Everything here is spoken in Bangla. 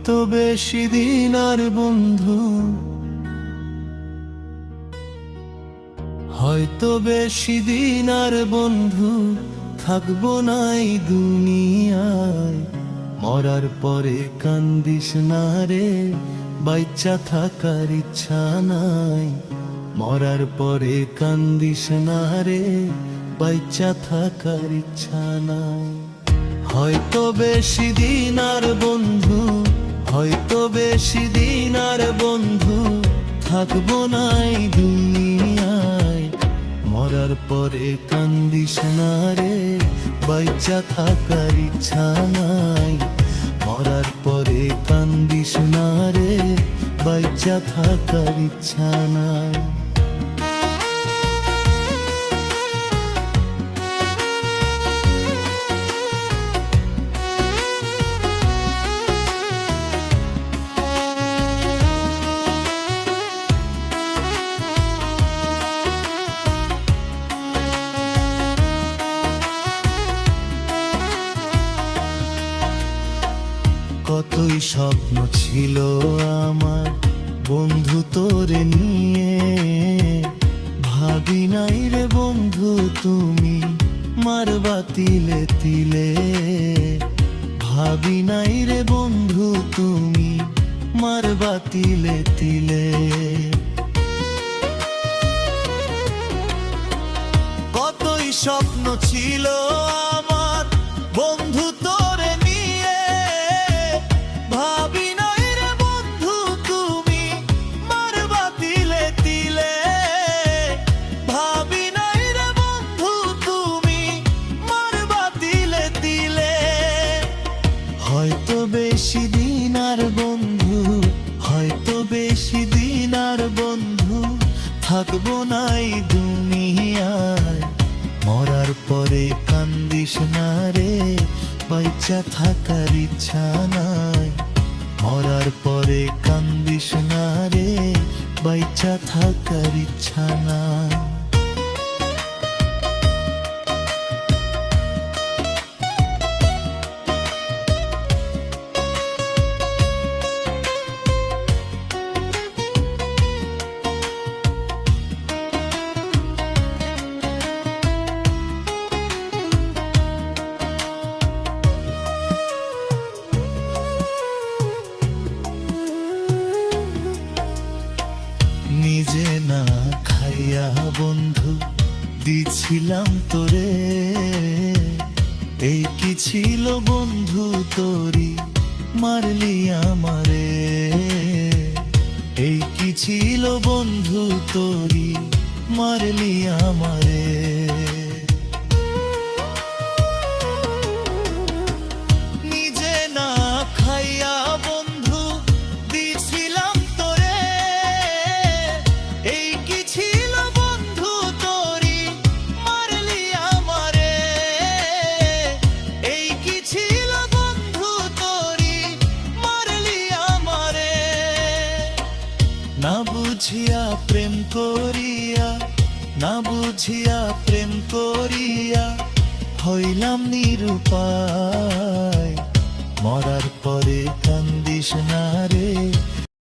হয়তো বেশি দিন আর বন্ধু, হয়তো বেশি দিন আর বন্ধু থাকবো না এই দুনিয়ায়। মরার পরে কান্দিস না রে, বাইচ্চা থাকার ইচ্ছা নাই। মরার পরে কান্দিস না রে, বাইচ্চা থাকার ইচ্ছা নাই। হয়তো বেশি দিন আর বন্ধু, হয়তো বেশি দিন আর বন্ধু থাকবো না এই দুনিয়ায়। মরার পরে কান্দিস না রে, বাইচ্চা থাকার ইচ্ছা নাই। মরার পরে কান্দিস না রে, বাইচ্চা থাকার ইচ্ছা নাই। কতই স্বপ্ন ছিল আমার বন্ধু তোরে নিয়ে, ভাবি নাই রে বন্ধু তুমি মারবা তিলে তিলে। ভাবি নাই রে বন্ধু তুমি মারবা তিলে তিলে। কতই স্বপ্ন ছিল আমার বন্ধু তোরে নিয়ে, ভাবি নাই রে বন্ধু তুমি মারবা তিলে তিলে। ভাবি নাই রে বন্ধু তুমি মারবা তিলে তিলে। হয়তো বেশি দিন আর বন্ধু, হয়তো বেশি দিন আর বন্ধু থাকবো না এই দুনিয়ায়। মরার পরে কান্দিস না রে, বাইচ্চা থাকার ইচ্ছা নাই। মরার পরে কান্দিস না রে, বাইচ্চা থাকার ইচ্ছা নাই। নিজে না খাইয়া বন্ধু দিছিলাম তোরে, এই কি ছিল বন্ধু তোরি মারলি আমারে। এই কি ছিল বন্ধু তোরি মারলি আমারে। নিজে না খাইয়া বন্ধু দিছিলাম তোরে, এই কি ছিল বন্ধু তোরি মারলি আমারে। এই কি ছিল বন্ধু তোরি মারলি আমারে। না বুঝিয়া প্রেম করিয়া, না বুঝিয়া প্রেম করিয়া হইলাম নিরুপায়। মরার পরে কান্দিস না রে,